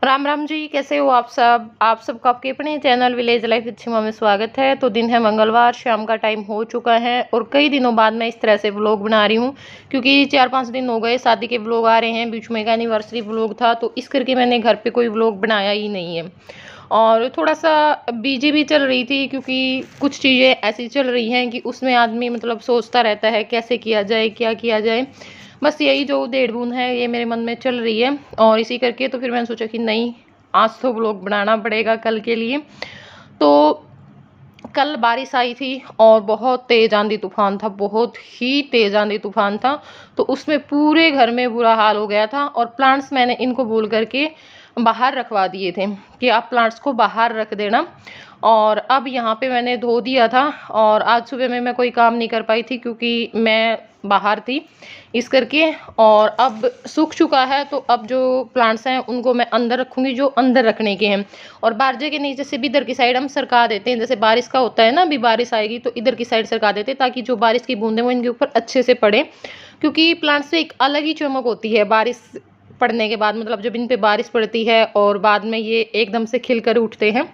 राम राम जी, कैसे हो आप सब। आप सबका आपके अपने चैनल विलेज लाइफ अच्छी में स्वागत है। तो दिन है मंगलवार, शाम का टाइम हो चुका है और कई दिनों बाद मैं इस तरह से व्लॉग बना रही हूँ क्योंकि 4-5 दिन हो गए शादी के व्लॉग आ रहे हैं। बीच में एक एनिवर्सरी व्लॉग था, तो इस करके मैंने घर पे कोई व्लॉग बनाया ही नहीं है। और थोड़ा सा बिजी भी चल रही थी क्योंकि कुछ चीज़ें ऐसी चल रही हैं कि उसमें आदमी मतलब सोचता रहता है कैसे किया जाए, क्या किया जाए। बस यही जो उधेड़ बुन है ये मेरे मन में चल रही है। और इसी करके तो फिर मैंने सोचा कि नहीं, आज तो व्लॉग बनाना पड़ेगा कल के लिए। तो कल बारिश आई थी और बहुत तेज आंधी तूफान था, बहुत ही तेज आंधी तूफान था। तो उसमें पूरे घर में बुरा हाल हो गया था और प्लांट्स मैंने इनको बोल करके बाहर रखवा दिए थे कि आप प्लांट्स को बाहर रख देना। और अब यहाँ पे मैंने धो दिया था और आज सुबह में मैं कोई काम नहीं कर पाई थी क्योंकि मैं बाहर थी इस करके। और अब सूख चुका है, तो अब जो प्लांट्स हैं उनको मैं अंदर रखूँगी जो अंदर रखने के हैं। और बारजे के नीचे से भी इधर की साइड हम सरका देते हैं, जैसे बारिश का होता है ना, अभी बारिश आएगी तो इधर की साइड सरका देते हैं ताकि जो बारिश की बूंदें वो इनके ऊपर अच्छे से पड़े। क्योंकि प्लांट्स से एक अलग ही चमक होती है बारिश पड़ने के बाद, मतलब जब इन पे बारिश पड़ती है और बाद में ये एकदम से खिलकर उठते हैं।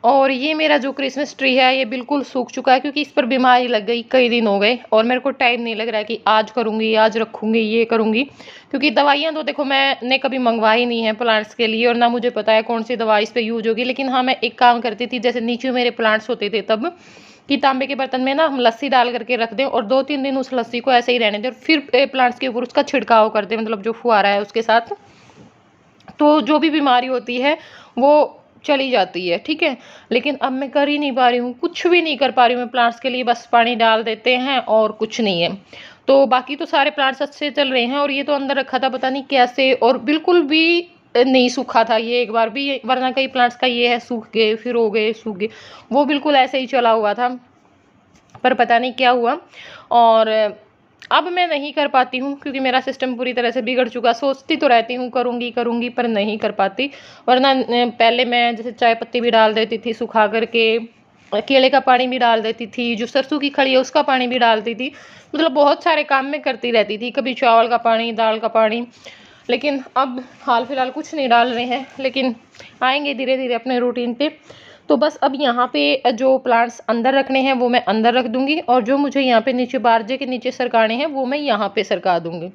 और ये मेरा जो क्रिसमस ट्री है ये बिल्कुल सूख चुका है क्योंकि इस पर बीमारी लग गई, कई दिन हो गए और मेरे को टाइम नहीं लग रहा है कि आज करूँगी, आज रखूँगी, ये करूँगी। क्योंकि दवाइयाँ तो देखो मैंने कभी मंगवाई नहीं है प्लांट्स के लिए और ना मुझे पता है कौन सी दवाई इस पर यूज होगी। लेकिन हाँ, मैं एक काम करती थी, जैसे नीचे मेरे प्लांट्स होते थे तब, कि तांबे के बर्तन में ना हम लस्सी डाल करके रख दें और 2-3 दिन उस लस्सी को ऐसे ही रहने दें और फिर प्लांट्स के ऊपर उसका छिड़काव कर दें, मतलब जो फुहारा है उसके साथ। तो जो भी बीमारी होती है वो चली जाती है, ठीक है। लेकिन अब मैं कर ही नहीं पा रही हूँ, कुछ भी नहीं कर पा रही हूँ मैं प्लांट्स के लिए, बस पानी डाल देते हैं और कुछ नहीं है। तो बाकी तो सारे प्लांट्स अच्छे चल रहे हैं और ये तो अंदर रखा था पता नहीं कैसे, और बिल्कुल भी नहीं सूखा था ये एक बार भी, वरना कई प्लांट्स का ये है सूख गए फिर हो गए सूख गए, वो बिल्कुल ऐसे ही चला हुआ था, पर पता नहीं क्या हुआ। और अब मैं नहीं कर पाती हूँ क्योंकि मेरा सिस्टम पूरी तरह से बिगड़ चुका। सोचती तो रहती हूँ करूँगी करूँगी पर नहीं कर पाती। वरना पहले मैं जैसे चाय पत्ती भी डाल देती थी सुखा करके, केले का पानी भी डाल देती थी, जो सरसों की खड़ी है उसका पानी भी डालती थी। मतलब बहुत सारे काम मैं करती रहती थी, कभी चावल का पानी, दाल का पानी। लेकिन अब हाल फिलहाल कुछ नहीं डाल रहे हैं, लेकिन आएंगे धीरे धीरे अपने रूटीन पे। तो बस अब यहाँ पे जो प्लांट्स अंदर रखने हैं वो मैं अंदर रख दूंगी और जो मुझे यहाँ पे नीचे बारजे के नीचे सरकाने हैं वो मैं यहाँ पे सरका दूंगी।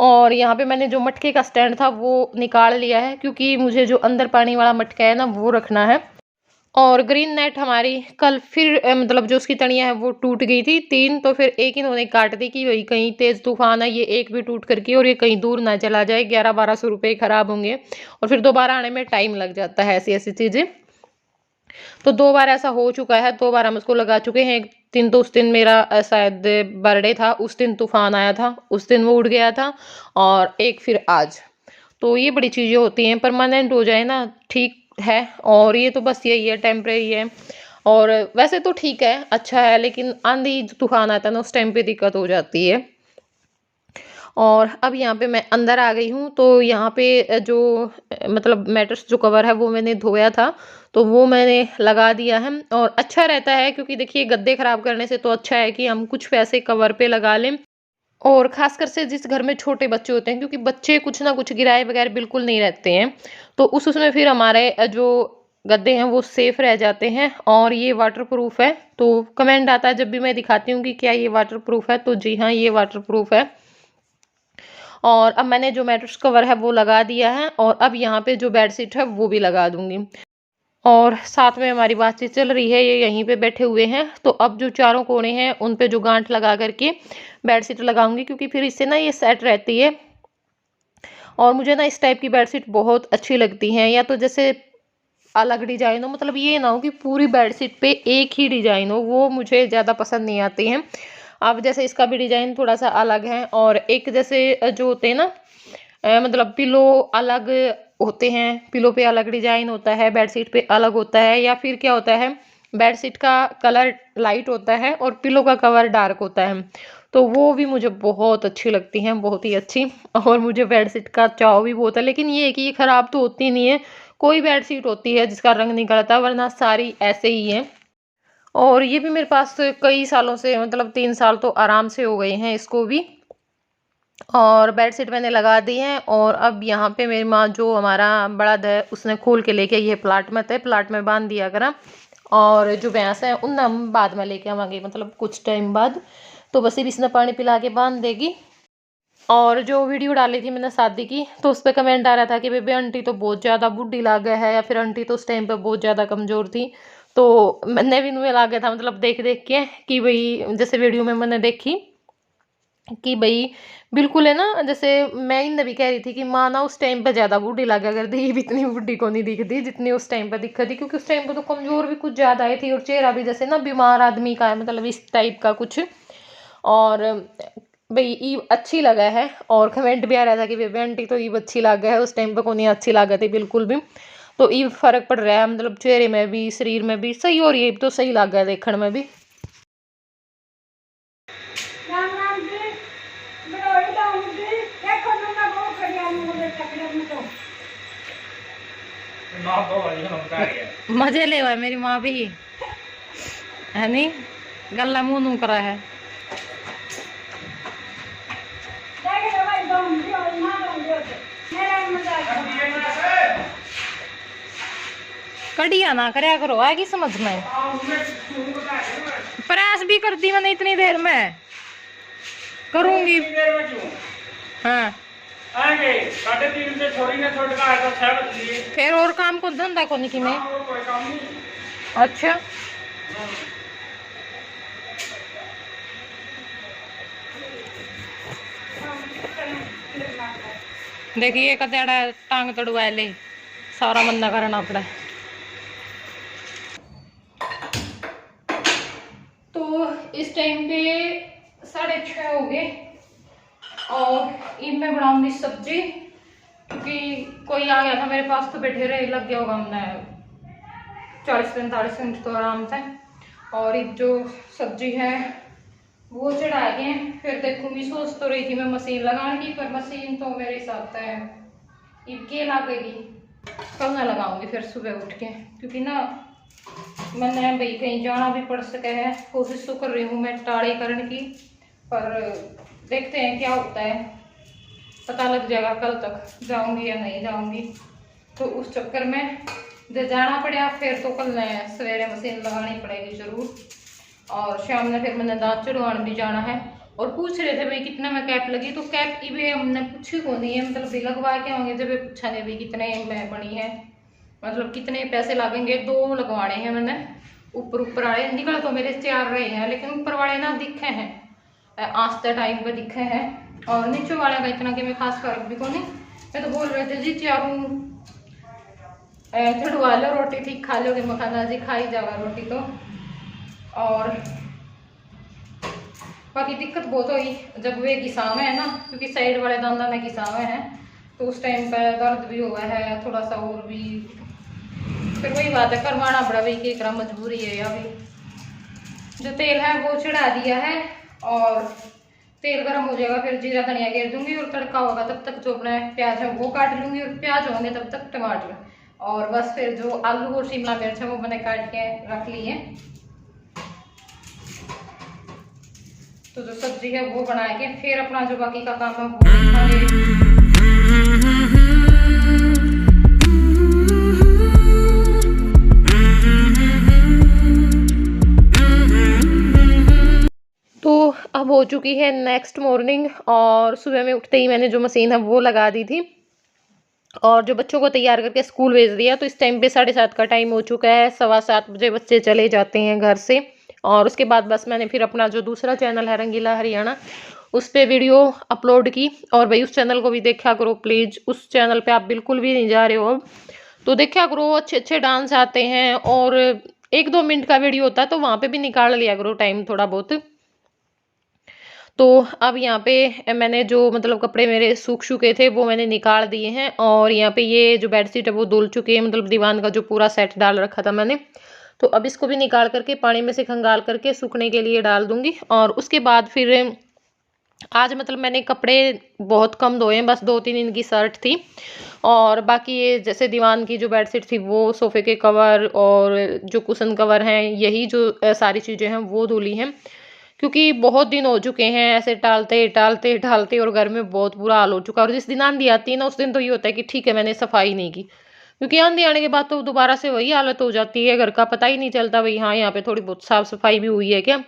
और यहाँ पे मैंने जो मटके का स्टैंड था वो निकाल लिया है क्योंकि मुझे जो अंदर पानी वाला मटका है ना वो रखना है। और ग्रीन नेट हमारी कल फिर मतलब जो उसकी तड़ियाँ है वो टूट गई थी 3, तो फिर एक इन्होंने काट दी कि वही कहीं तेज़ तूफान है, ये एक भी टूट करके और ये कहीं दूर ना चला जाए, 1100-1200 रुपये खराब होंगे और फिर दोबारा आने में टाइम लग जाता है ऐसी ऐसी चीज़ें। तो 2 बार ऐसा हो चुका है, 2 बार हम उसको लगा चुके हैं। एक दिन तो उस दिन मेरा शायद बर्थडे था, उस दिन तूफान आया था, उस दिन वो उड़ गया था। और एक फिर आज। तो ये बड़ी चीज़ें होती हैं, परमानेंट हो जाए ना ठीक है। और ये तो बस यही है, टेम्परेरी है। और वैसे तो ठीक है, अच्छा है, लेकिन आंधी तूफान आता है ना उस टाइम पे दिक्कत हो जाती है। और अब यहाँ पे मैं अंदर आ गई हूँ, तो यहाँ पे जो मतलब मैट्रेस जो कवर है वो मैंने धोया था, तो वो मैंने लगा दिया है। और अच्छा रहता है क्योंकि देखिए गद्दे खराब करने से तो अच्छा है कि हम कुछ पैसे कवर पे लगा लें। और खासकर से जिस घर में छोटे बच्चे होते हैं, क्योंकि बच्चे कुछ ना कुछ गिराए बगैर बिल्कुल नहीं रहते हैं, तो उसमें फिर हमारे जो गद्दे हैं वो सेफ रह जाते हैं। और ये वाटर प्रूफ है, तो कमेंट आता है जब भी मैं दिखाती हूँ कि क्या ये वाटर प्रूफ है, तो जी हाँ ये वाटर प्रूफ है। और अब मैंने जो मैट्रेस कवर है वो लगा दिया है और अब यहाँ पे जो बेडशीट है वो भी लगा दूंगी। और साथ में हमारी बातचीत चल रही है, ये यहीं पे बैठे हुए हैं। तो अब जो चारों कोने हैं उन पे जो गांठ लगा करके बेडशीट लगाऊंगी क्योंकि फिर इससे ना ये सेट रहती है। और मुझे ना इस टाइप की बेडशीट बहुत अच्छी लगती हैं, या तो जैसे अलग डिजाइन हो, मतलब ये ना हो कि पूरी बेडशीट पे एक ही डिजाइन हो, वो मुझे ज़्यादा पसंद नहीं आती हैं। अब जैसे इसका भी डिजाइन थोड़ा सा अलग है और एक जैसे जो होते हैं ना मतलब पिलो अलग होते हैं, पिलो पे अलग डिजाइन होता है, बेडशीट पे अलग होता है, या फिर क्या होता है बेडशीट का कलर लाइट होता है और पिलो का कवर डार्क होता है। तो वो भी मुझे बहुत अच्छी लगती हैं, बहुत ही अच्छी। और मुझे बेडशीट का चाव भी बहुत है, लेकिन ये है कि ये खराब तो होती नहीं है। कोई बेडशीट होती है जिसका रंग निकलता है, वरना सारी ऐसे ही हैं। और ये भी मेरे पास कई सालों से, मतलब 3 साल तो आराम से हो गए हैं इसको भी। और बेडशीट मैंने लगा दी है। और अब यहाँ पे मेरी माँ जो हमारा बड़द है उसने खोल के लेके ये प्लाट में थे, प्लाट में बांध दिया करा। और जो भैंस है उन हम बाद में लेके आवांगे, मतलब कुछ टाइम बाद। तो बस अब इसने पानी पिला के बांध देगी। और जो वीडियो डाली थी मैंने शादी की, तो उस पर कमेंट आ रहा था कि बेबी आंटी तो बहुत ज़्यादा बूढ़ी लागे है, या फिर आंटी तो उस टाइम पे बहुत ज़्यादा कमज़ोर थी। तो मैंने भी मुँह लागे था, मतलब देख देख के कि भाई जैसे वीडियो में मैंने देखी कि भाई बिल्कुल है ना, जैसे मैं इन भी कह रही थी कि माँ ना उस टाइम पे ज़्यादा बूढ़ी लगा करती, ये भी इतनी बूढ़ी को नहीं दिखती जितनी उस टाइम पे दिखती थी, क्योंकि उस टाइम पे तो कमज़ोर भी कुछ ज़्यादा ही थी और चेहरा भी जैसे ना बीमार आदमी का है, मतलब इस टाइप का कुछ। और भाई ईव अच्छी लगा है। और कमेंट भी आ रहा था कि बेबी आंटी तो ईव अच्छी लगा है, उस टाइम पे को नहीं अच्छी लगा थी बिल्कुल भी। तो ईव फर्क पड़ रहा है, मतलब चेहरे में भी शरीर में भी सही, और ये तो सही लग है देखने में भी। मजे ले हुआ मेरी माँ भी है नी, गला मुंह नू करा है। कड़िया ना करया करो, आएगी समझ में। प्रयास भी करती मैंने इतनी देर में करूंगी। हाँ फिर और काम को धंधा को नहीं कि मैं। अच्छा देखिए कतेड़ा टांग तड़वा ले, सारा मन्ना करना पड़ा। तो इस टाइम पे 6:30 हो गए और इन में बनाऊंगी सब्जी, क्योंकि कोई आ गया था मेरे पास तो बैठे रहे, लग गया होगा हमने 40-45 मिनट तो आराम से। और एक जो सब्जी है वो चढ़ा के फिर देखूंगी। सोच तो रही थी मैं मशीन लगाने की, पर मशीन तो मेरे हिसाब से ये लगेगी, कल ना लगाऊंगी फिर सुबह उठ के, क्योंकि ना मैंने भाई कहीं जाना भी पड़ सके है। कोशिश तो कर रही हूँ मैं टाड़े करने की, पर देखते हैं क्या होता है, पता लग जाएगा कल तक जाऊंगी या नहीं जाऊंगी। तो उस चक्कर में जब जाना पड़ा फिर तो कल सवेरे मशीन लगानी पड़ेगी ज़रूर। और शाम में फिर मैंने दांत चढ़वाने भी जाना है। और पूछ रहे थे भाई कितना में कैप लगी, तो कैप की भी हमने पूछी को नहीं है, मतलब भी लगवा के होंगे जब पूछा नहीं भी कितने में बनी है, मतलब कितने पैसे लगेंगे। 2 लगवाने हैं मैंने, ऊपर वाले निकल तो मेरे 4 रहे हैं, लेकिन ऊपर वाले ना दिखे हैं आस्ते टाइम पे दिखे हैं, और नीचे वाले का इतना कि मैं खास फर्क भी को नहीं। मैं तो बोल रहे थे जी चारों चढ़वा लो, रोटी ठीक खा लोगे, मखाना जी खाई जावा रोटी तो। और बाकी दिक्कत बहुत हुई जब वे घिसावे है ना, क्योंकि साइड वाले दांदा में घिसावे हैं, तो उस टाइम पर दर्द भी हुआ है थोड़ा सा, और भी फिर वही बात है करवाना पड़ा भाई, कि एक मजबूरी है। अभी जो तेल है वो चढ़ा दिया है, और तेल गर्म हो जाएगा फिर जीरा धनिया गिर दूंगी, और तड़का होगा तब तक जो अपना प्याज है वो काट लूंगी, और प्याज होंगे तब तक टमाटर, और बस फिर जो आलू और शिमला मिर्च है वो मैंने काट के रख ली है। तो जो सब्जी है वो बना के फिर अपना जो बाकी का काम है वो देखेंगे। तो अब हो चुकी है नेक्स्ट मॉर्निंग, और सुबह में उठते ही मैंने जो मशीन है वो लगा दी थी, और जो बच्चों को तैयार करके स्कूल भेज दिया। तो इस टाइम पे 7:30 का टाइम हो चुका है, 7:15 बजे बच्चे चले जाते हैं घर से। और उसके बाद बस मैंने फिर अपना जो दूसरा चैनल है रंगीला हरियाणा, उस पर वीडियो अपलोड की। और भाई उस चैनल को भी देखा करो प्लीज़, उस चैनल पे आप बिल्कुल भी नहीं जा रहे हो अब, तो देखा करो, अच्छे अच्छे डांस आते हैं, और 1-2 मिनट का वीडियो होता है तो वहाँ पे भी निकाल लिया करो टाइम थोड़ा बहुत। तो अब यहाँ पे मैंने जो मतलब कपड़े मेरे सूख चुके थे वो मैंने निकाल दिए हैं, और यहाँ पे ये जो बेडशीट है वो धुल चुकी है, मतलब दीवान का जो पूरा सेट डाल रखा था मैंने। तो अब इसको भी निकाल करके पानी में से खंगाल करके सूखने के लिए डाल दूंगी। और उसके बाद फिर आज मतलब मैंने कपड़े बहुत कम धोए हैं, बस 2-3 दिन की शर्ट थी, और बाकी ये जैसे दीवान की जो बेडशीट थी वो, सोफ़े के कवर और जो कुशन कवर हैं, यही जो सारी चीज़ें हैं वो धुली हैं, क्योंकि बहुत दिन हो चुके हैं ऐसे टालते टालते टालते, और घर में बहुत बुरा हाल हो चुका है। और जिस दिन आंधी आती है ना, उस दिन तो ये होता है कि ठीक है मैंने सफाई नहीं की, क्योंकि आंधी आने के बाद तो दोबारा से वही हालत हो जाती है घर का, पता ही नहीं चलता भाई हाँ यहाँ पे थोड़ी बहुत साफ सफाई भी हुई है क्या।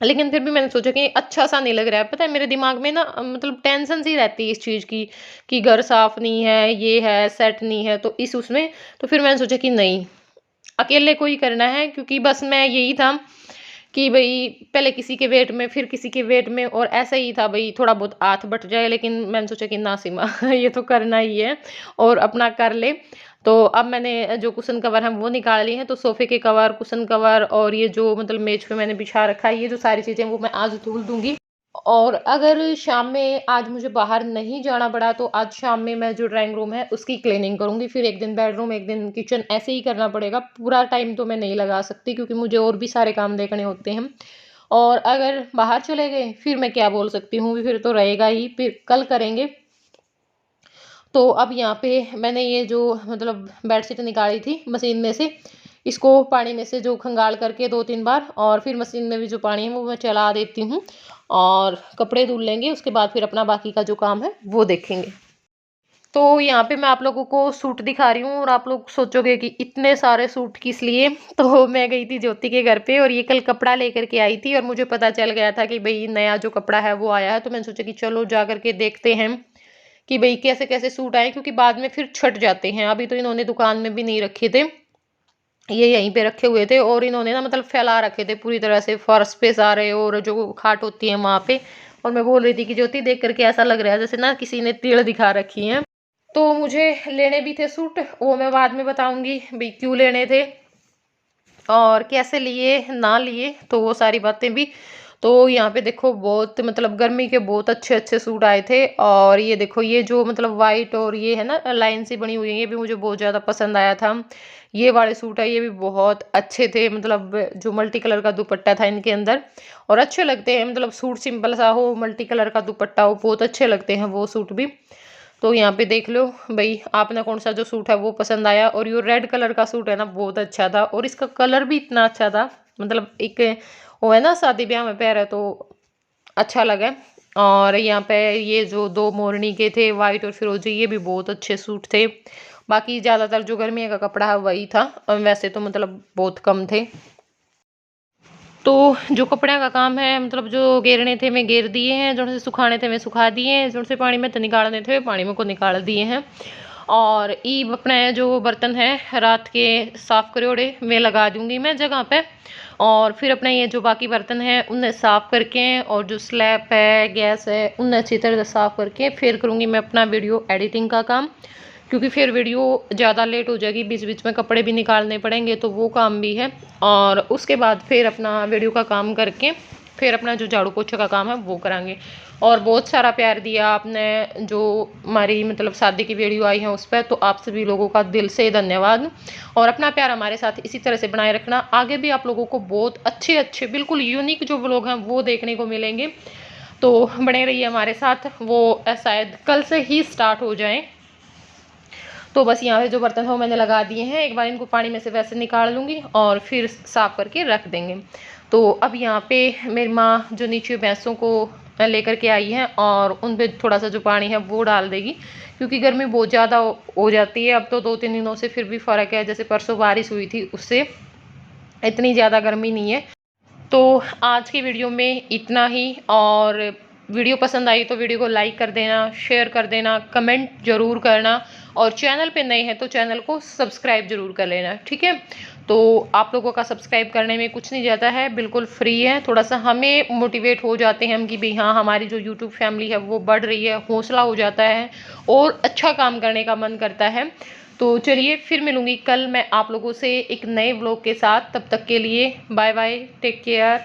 लेकिन फिर भी मैंने सोचा कि अच्छा सा नहीं लग रहा है, पता है मेरे दिमाग में ना मतलब टेंशन सी रहती है इस चीज़ की कि घर साफ नहीं है, ये है, सेट नहीं है, तो इस उसमें तो फिर मैंने सोचा कि नहीं, अकेले को ही करना है, क्योंकि बस मैं यही था कि भई पहले किसी के वेट में, फिर किसी के वेट में, और ऐसा ही था भई थोड़ा बहुत हाथ बट जाए, लेकिन मैंने सोचा कि ना सीमा ये तो करना ही है और अपना कर ले। तो अब मैंने जो कुशन कवर हैं वो निकाल लिए हैं, तो सोफ़े के कवर, कुशन कवर और ये जो मतलब मेज़ पे मैंने बिछा रखा है, ये जो सारी चीज़ें वो मैं आज धुल दूँगी। और अगर शाम में आज मुझे बाहर नहीं जाना पड़ा, तो आज शाम में मैं जो ड्राइंग रूम है उसकी क्लीनिंग करूँगी। फिर एक दिन बेडरूम, एक दिन किचन, ऐसे ही करना पड़ेगा। पूरा टाइम तो मैं नहीं लगा सकती, क्योंकि मुझे और भी सारे काम देखने होते हैं। और अगर बाहर चले गए फिर मैं क्या बोल सकती हूँ, फिर तो रहेगा ही, फिर कल करेंगे। तो अब यहाँ पे मैंने ये जो मतलब बेडशीट निकाली थी मशीन में से, इसको पानी में से जो खंगाल करके 2-3 बार, और फिर मशीन में भी जो पानी है वो मैं चला देती हूँ, और कपड़े धुल लेंगे। उसके बाद फिर अपना बाकी का जो काम है वो देखेंगे। तो यहाँ पे मैं आप लोगों को सूट दिखा रही हूँ, और आप लोग सोचोगे कि इतने सारे सूट किस लिए। तो मैं गई थी ज्योति के घर पे, और ये कल कपड़ा लेकर के आई थी, और मुझे पता चल गया था कि भाई नया जो कपड़ा है वो आया है। तो मैंने सोचा कि चलो जा करके देखते हैं कि भई कैसे-कैसे सूट आए, क्योंकि बाद में फिर छँट जाते हैं। अभी तो इन्होंने दुकान में भी नहीं रखे थे, ये यहीं पे रखे हुए थे, और इन्होंने ना मतलब फैला रखे थे पूरी तरह से फर्श पे सारे, और जो खाट होती है वहाँ पे। और मैं बोल रही थी कि ज्योति देख करके ऐसा लग रहा है जैसे ना किसी ने तीर दिखा रखी हैं। तो मुझे लेने भी थे सूट, वो मैं बाद में बताऊँगी भई क्यों लेने थे और कैसे लिए, ना लिए, तो वो सारी बातें भी। तो यहाँ पे देखो बहुत मतलब गर्मी के बहुत अच्छे-अच्छे सूट आए थे, और ये देखो ये जो मतलब व्हाइट और ये है ना लाइन सी बनी हुई है, ये भी मुझे बहुत ज़्यादा पसंद आया था। ये वाले सूट है, ये भी बहुत अच्छे थे, मतलब जो मल्टी कलर का दुपट्टा था इनके अंदर, और अच्छे लगते हैं, मतलब सूट सिंपल सा हो, मल्टी कलर का दुपट्टा हो, बहुत अच्छे लगते हैं वो सूट भी। तो यहाँ पे देख लो भई आपने कौन-सा जो सूट है वो पसंद आया, और ये रेड कलर का सूट है ना बहुत अच्छा था, और इसका कलर भी इतना अच्छा था, मतलब एक वो है ना शादी ब्याह में पहने तो अच्छा लगा। और यहाँ पे ये जो 2 मोरनी के थे व्हाइट और फिरोजी, ये भी बहुत अच्छे सूट थे। बाकी ज़्यादातर जो गर्मियों का कपड़ा है वही था, वैसे तो मतलब बहुत कम थे। तो जो कपड़े का काम है मतलब जो घेरने थे मैं घेर दिए हैं, जो से सुखाने थे मैं सुखा दिए हैं, जो से पानी में तो निकालने थे पानी में को निकाल दिए हैं। और ईब अपने जो बर्तन है रात के साफ करोड़े मैं लगा दूंगी मैं जगह पे, और फिर अपने ये जो बाकी बर्तन हैं उन्हें साफ करके, और जो स्लैब है गैस है उन्हें अच्छी तरह से साफ करके फिर करूँगी मैं अपना वीडियो एडिटिंग का काम, क्योंकि फिर वीडियो ज़्यादा लेट हो जाएगी, बीच बीच में कपड़े भी निकालने पड़ेंगे, तो वो काम भी है। और उसके बाद फिर अपना वीडियो का काम करके फिर अपना जो झाड़ू पोछे का काम है वो करांगे। और बहुत सारा प्यार दिया आपने, जो हमारी मतलब शादी की वीडियो आई है उस पर, तो आप सभी लोगों का दिल से धन्यवाद। और अपना प्यार हमारे साथ इसी तरह से बनाए रखना, आगे भी आप लोगों को बहुत अच्छे अच्छे बिल्कुल यूनिक जो व्लॉग हैं वो देखने को मिलेंगे। तो बने रहिए हमारे साथ, वो शायद कल से ही स्टार्ट हो जाएँ। तो बस यहाँ पे जो बर्तन हो मैंने लगा दिए हैं, एक बार इनको पानी में से वैसे निकाल लूँगी और फिर साफ़ करके रख देंगे। तो अब यहाँ पे मेरी माँ जो नीचे भैंसों को लेकर के आई है, और उन पे थोड़ा सा जो पानी है वो डाल देगी, क्योंकि गर्मी बहुत ज़्यादा हो जाती है। अब तो 2-3 दिनों से फिर भी फ़र्क है, जैसे परसों बारिश हुई थी उससे इतनी ज़्यादा गर्मी नहीं है। तो आज की वीडियो में इतना ही, और वीडियो पसंद आई तो वीडियो को लाइक कर देना, शेयर कर देना, कमेंट ज़रूर करना, और चैनल पे नए हैं तो चैनल को सब्सक्राइब ज़रूर कर लेना, ठीक है। तो आप लोगों का सब्सक्राइब करने में कुछ नहीं जाता है, बिल्कुल फ्री है। थोड़ा सा हमें मोटिवेट हो जाते हैं हम कि भाई हाँ हमारी जो यूट्यूब फैमिली है वो बढ़ रही है, हौसला हो जाता है और अच्छा काम करने का मन करता है। तो चलिए फिर मिलूंगी कल मैं आप लोगों से एक नए व्लॉग के साथ, तब तक के लिए बाय बाय, टेक केयर।